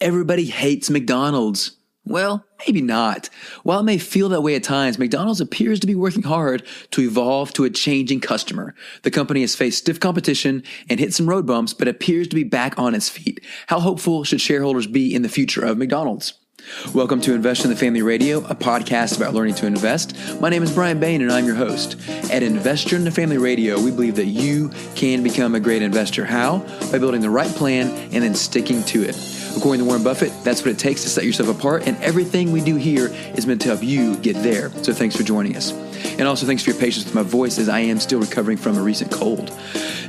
Everybody hates McDonald's. Well, maybe not. While it may feel that way at times, McDonald's appears to be working hard to evolve to a changing customer. The company has faced stiff competition and hit some road bumps, but appears to be back on its feet. How hopeful should shareholders be in the future of McDonald's? Welcome to Invest in the Family Radio, a podcast about learning to invest. My name is Brian Bain, and I'm your host. At Investor in the Family Radio, we believe that you can become a great investor. How? By building the right plan and then sticking to it. According to Warren Buffett, that's what it takes to set yourself apart, and everything we do here is meant to help you get there. So thanks for joining us. And also thanks for your patience with my voice as I am still recovering from a recent cold.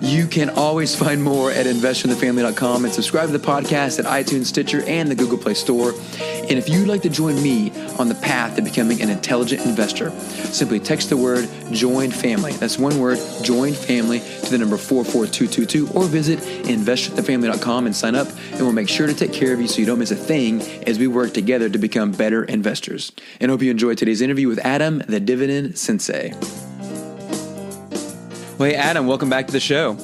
You can always find more at investinthefamily.com and subscribe to the podcast at iTunes, Stitcher, and the Google Play Store. And if you'd like to join me on the path to becoming an intelligent investor, simply text the word JOIN FAMILY. That's one word, JOIN FAMILY, to the number 44222, or visit investinthefamily.com and sign up, and we'll make sure to take care of you so you don't miss a thing as we work together to become better investors. And hope you enjoyed today's interview with Adam, the Dividend Sensei. Well, hey, Adam, welcome back to the show.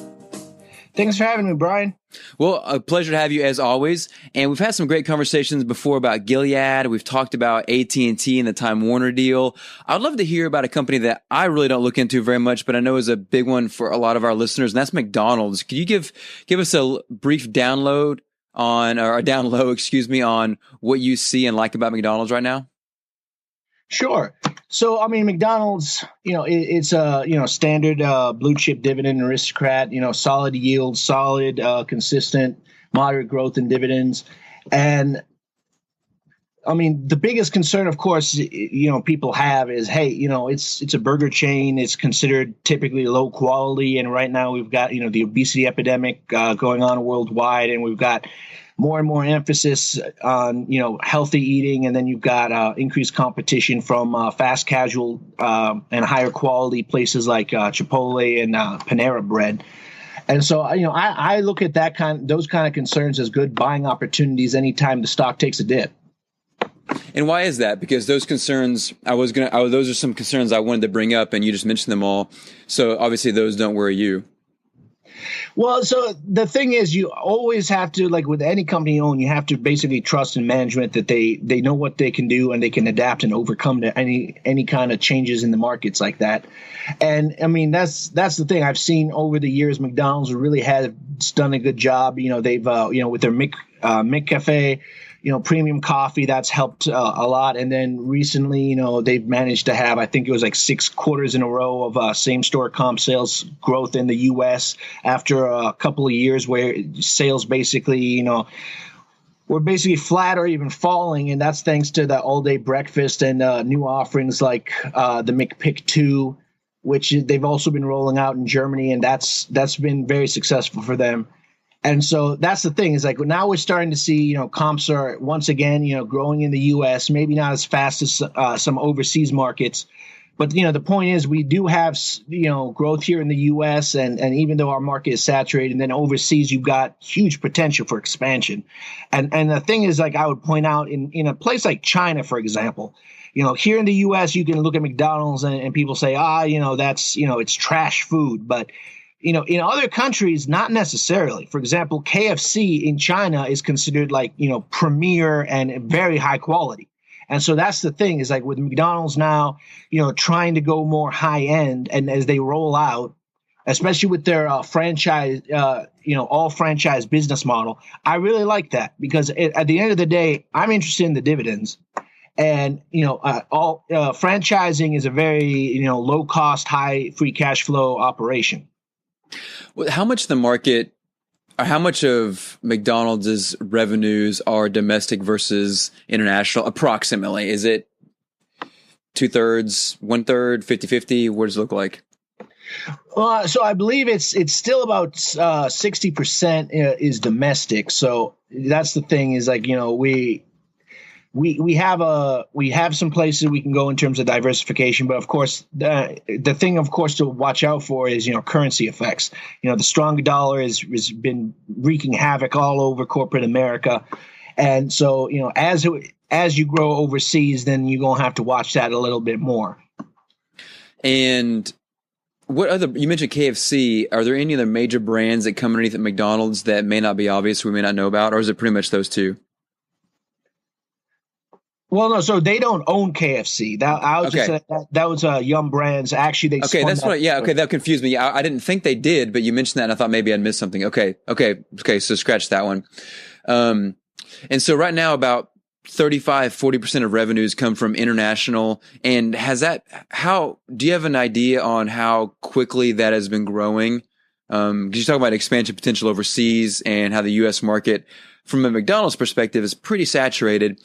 Thanks for having me, Brian. Well, a pleasure to have you as always. And we've had some great conversations before about Gilead. We've talked about AT&T and the Time Warner deal. I'd love to hear about a company that I really don't look into very much, but I know is a big one for a lot of our listeners, and that's McDonald's. Could you give us a brief download on, or a down low, on what you see and like about McDonald's right now? Sure. So, I mean, McDonald's, it's a, standard blue chip dividend aristocrat, solid yield, solid, consistent, moderate growth in dividends. And I mean, the biggest concern, of course, people have is, hey, it's a burger chain. It's considered typically low quality. And right now we've got, the obesity epidemic going on worldwide, and we've got more and more emphasis on, healthy eating. And then you've got increased competition from fast casual and higher quality places like Chipotle and Panera Bread. And so, I look at those kind of concerns as good buying opportunities anytime the stock takes a dip. And why is that? Because those concerns, those are some concerns I wanted to bring up, and you just mentioned them all. So obviously those don't worry you. Well, so the thing is, you always have to, like with any company you own, you have to basically trust in management that they know what they can do and they can adapt and overcome to any kind of changes in the markets like that. And I mean, that's the thing I've seen over the years. McDonald's really has done a good job. They've with their McCafe, premium coffee, that's helped a lot. And then recently, they've managed to have, I think it was like 6 quarters in a row of same store comp sales growth in the U.S. after a couple of years where sales basically, were basically flat or even falling. And that's thanks to the all day breakfast and new offerings like the McPick 2, which they've also been rolling out in Germany. And that's been very successful for them. And so that's the thing, is like now we're starting to see, comps are once again, growing in the U.S., maybe not as fast as some overseas markets. But, the point is we do have, growth here in the U.S. And even though our market is saturated, then overseas, you've got huge potential for expansion. And the thing is, like I would point out in a place like China, for example, here in the U.S., you can look at McDonald's and people say, that's, it's trash food. But in other countries, not necessarily. For example, KFC in China is considered like, premier and very high quality. And so that's the thing, is like with McDonald's now, trying to go more high end, and as they roll out, especially with their franchise, all franchise business model, I really like that, because at the end of the day, I'm interested in the dividends. And, franchising is a very, low cost, high free cash flow operation. Well, how much the market, or how much of McDonald's revenues are domestic versus international, approximately? Is it 2/3, 1/3, 50-50? What does it look like? So I believe it's still about 60% is domestic. So that's the thing, is like, we have some places we can go in terms of diversification, but of course the thing, of course, to watch out for is currency effects. The strong dollar has been wreaking havoc all over corporate America, and so as you grow overseas, then you're gonna have to watch that a little bit more. And what other, you mentioned KFC. Are there any other major brands that come underneath at McDonald's that may not be obvious, we may not know about, or is it pretty much those two? Well, no, so they don't own KFC. That I was just Okay. that was Yum Brands. Actually, they Okay, spun that's that. what. Yeah, okay, that confused me. I didn't think they did, but you mentioned that, and I thought maybe I'd missed something. Okay. So scratch that one. And so right now, about 40% of revenues come from international. And how do you have an idea on how quickly that has been growing? Because you talk about expansion potential overseas and how the U.S. market, from a McDonald's perspective, is pretty saturated.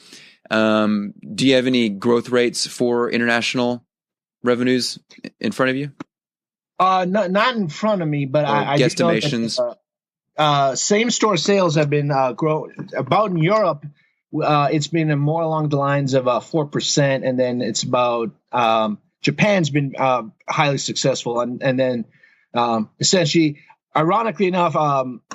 Do you have any growth rates for international revenues in front of you? Not in front of me, but Or I do know guesstimations? that same store sales have been growing. About in Europe, it's been more along the lines of 4%, and then it's about Japan's been highly successful, and then essentially, ironically enough,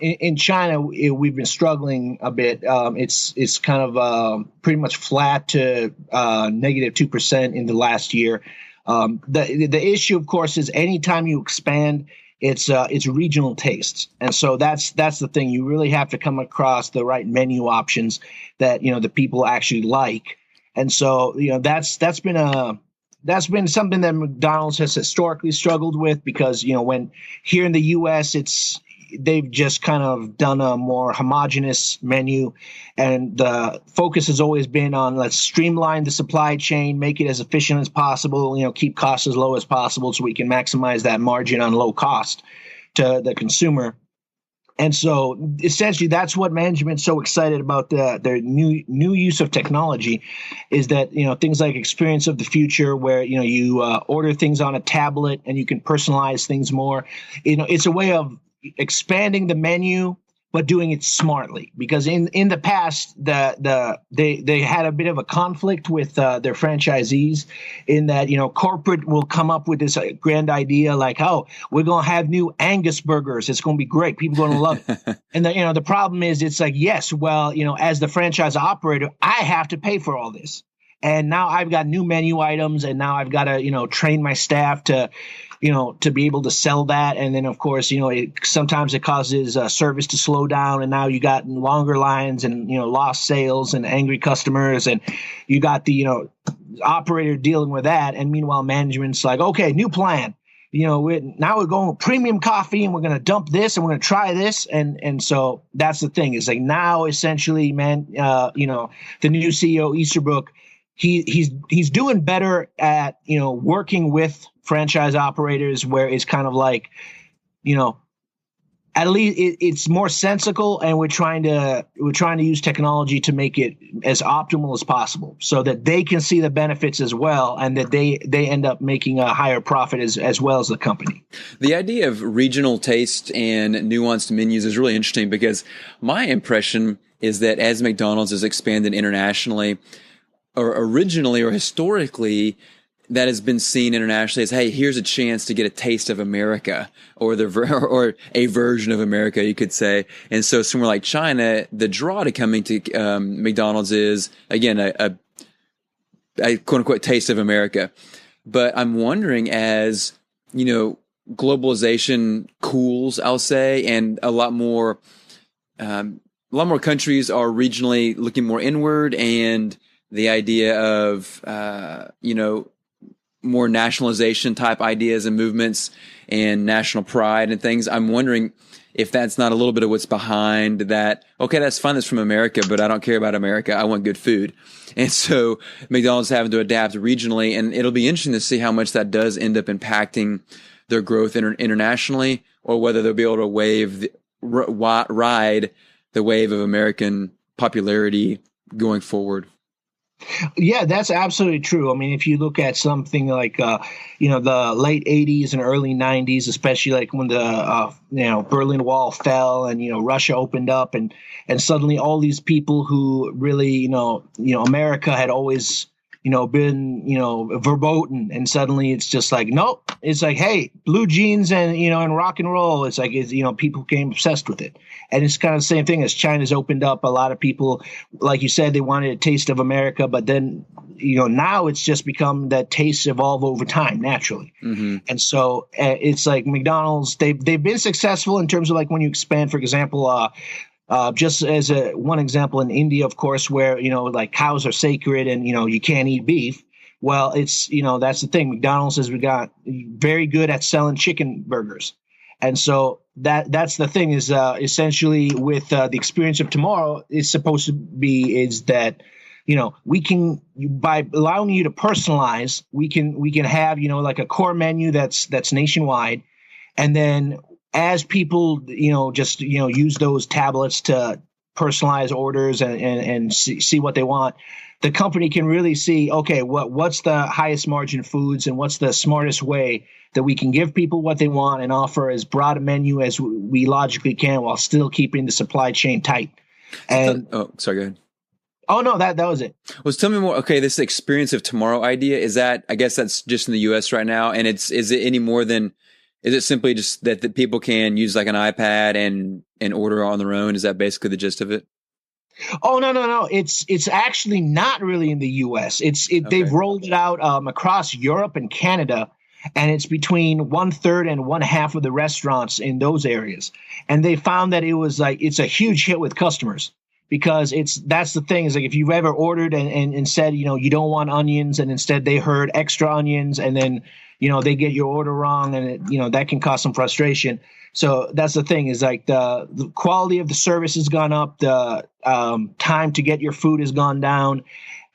in China we've been struggling a bit. It's kind of pretty much flat to -2% in the last year. The issue, of course, is anytime you expand, it's regional tastes, and so that's the thing. You really have to come across the right menu options that the people actually like, and so that's been something that McDonald's has historically struggled with, because when here in the U.S. they've just kind of done a more homogenous menu, and the focus has always been on, let's streamline the supply chain, make it as efficient as possible, keep costs as low as possible so we can maximize that margin on low cost to the consumer. And so essentially that's what management's so excited about their new use of technology, is that things like Experience of the Future, where you order things on a tablet and you can personalize things more. It's a way of expanding the menu, but doing it smartly, because in the past they had a bit of a conflict with their franchisees, in that corporate will come up with this grand idea like, oh, we're gonna have new Angus burgers, it's gonna be great, people are gonna love it. And the problem is, it's like, yes, well, as the franchise operator, I have to pay for all this, and now I've got new menu items, and now I've got to train my staff to be able to sell that. And then, of course, sometimes it causes service to slow down, and now you got longer lines and lost sales and angry customers, and you got the operator dealing with that. And meanwhile, management's like, okay, new plan. Now we're going with premium coffee, and we're going to dump this, and we're going to try this, and so that's the thing. It's like, now essentially, the new CEO Easterbrook, he's doing better at working with franchise operators, where it's kind of like, at least it's more sensical, and we're trying to use technology to make it as optimal as possible, so that they can see the benefits as well, and that they end up making a higher profit as well as the company. The idea of regional taste and nuanced menus is really interesting, because my impression is that as McDonald's has expanded internationally, or originally or historically, that has been seen internationally as, hey, here's a chance to get a taste of America, or or a version of America, you could say. And so somewhere like China, the draw to coming to McDonald's is, again, a quote unquote taste of America. But I'm wondering, as globalization cools, I'll say, and a lot more countries are regionally looking more inward, and the idea of more nationalization type ideas and movements and national pride and things. I'm wondering if that's not a little bit of what's behind that. Okay, that's fine, that's from America, but I don't care about America. I want good food. And so McDonald's having to adapt regionally, and it'll be interesting to see how much that does end up impacting their growth internationally, or whether they'll be able to ride the wave of American popularity going forward. Yeah, that's absolutely true. I mean, if you look at something like, the late 80s and early 90s, especially like when the, Berlin Wall fell, and, Russia opened up, and suddenly all these people who really, America had always, been, verboten, and suddenly it's just like, nope, it's like, hey, blue jeans and rock and roll. It's like, people became obsessed with it. And it's kind of the same thing as China's opened up. A lot of people, like you said, they wanted a taste of America, but then, now it's just become that tastes evolve over time naturally. Mm-hmm. And so it's like McDonald's, they've been successful in terms of, like, when you expand, for example, Just as one example, in India, of course, where, like cows are sacred and, you can't eat beef. Well, it's, that's the thing. McDonald's has got very good at selling chicken burgers. And so that's the thing is essentially with the experience of tomorrow is supposed to be is that, we can, by allowing you to personalize, we can have, like a core menu that's nationwide. And then as people, just, use those tablets to personalize orders and see what they want, the company can really see, okay, what's the highest margin foods and what's the smartest way that we can give people what they want and offer as broad a menu as we logically can while still keeping the supply chain tight. And sorry, go ahead. Oh, no, that was it. Well, tell me more. Okay, this experience of tomorrow idea, is that, I guess that's just in the US right now. And is it any more than, is it simply just that people can use like an iPad and order on their own? Is that basically the gist of it? Oh, no. It's actually not really in the US. Okay. They've rolled it out across Europe and Canada. And it's between 1/3 and 1/2 of the restaurants in those areas. And they found that it's a huge hit with customers. Because that's the thing is like if you've ever ordered and said, you don't want onions and instead they heard extra onions and then, they get your order wrong and that can cause some frustration. So that's the thing is like the quality of the service has gone up. The time to get your food has gone down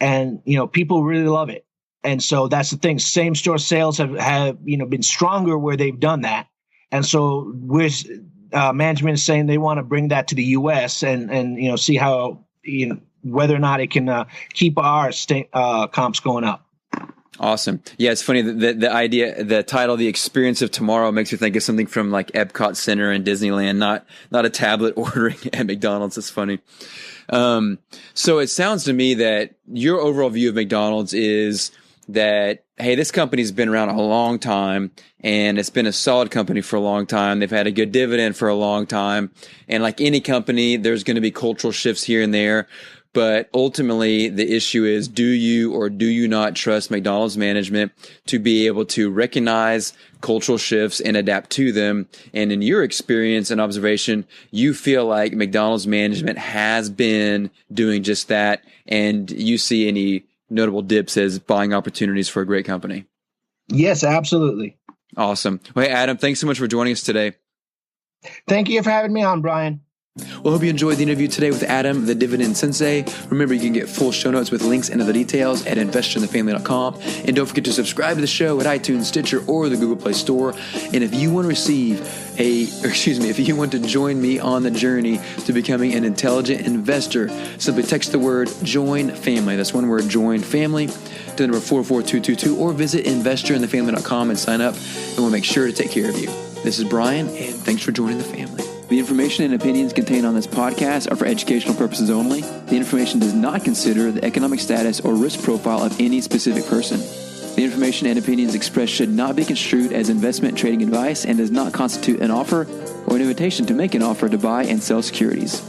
and, people really love it. And so that's the thing. Same store sales have been stronger where they've done that. And so management is saying they want to bring that to the U.S. and see how whether or not it can keep our comps going up. Awesome. Yeah, it's funny that the idea, the title, "The Experience of Tomorrow," makes me think of something from like Epcot Center and Disneyland, not a tablet ordering at McDonald's. It's funny. So it sounds to me that your overall view of McDonald's is that, hey, this company's been around a long time and it's been a solid company for a long time. They've had a good dividend for a long time. And like any company, there's going to be cultural shifts here and there. But ultimately, the issue is, do you or do you not trust McDonald's management to be able to recognize cultural shifts and adapt to them? And in your experience and observation, you feel like McDonald's management has been doing just that, and you see any notable dips as buying opportunities for a great company? Yes, absolutely. Awesome. Well, hey, Adam, thanks so much for joining us today. Thank you for having me on, Brian. Well, hope you enjoyed the interview today with Adam, the Dividend Sensei. Remember, you can get full show notes with links and other details at investorinthefamily.com. And don't forget to subscribe to the show at iTunes, Stitcher, or the Google Play Store. And if you want to if you want to join me on the journey to becoming an intelligent investor, simply text the word "join family." That's one word, "join family," to the number 44222, or visit investorinthefamily.com and sign up. And we'll make sure to take care of you. This is Brian, and thanks for joining the family. The information and opinions contained on this podcast are for educational purposes only. The information does not consider the economic status or risk profile of any specific person. The information and opinions expressed should not be construed as investment trading advice and does not constitute an offer or an invitation to make an offer to buy and sell securities.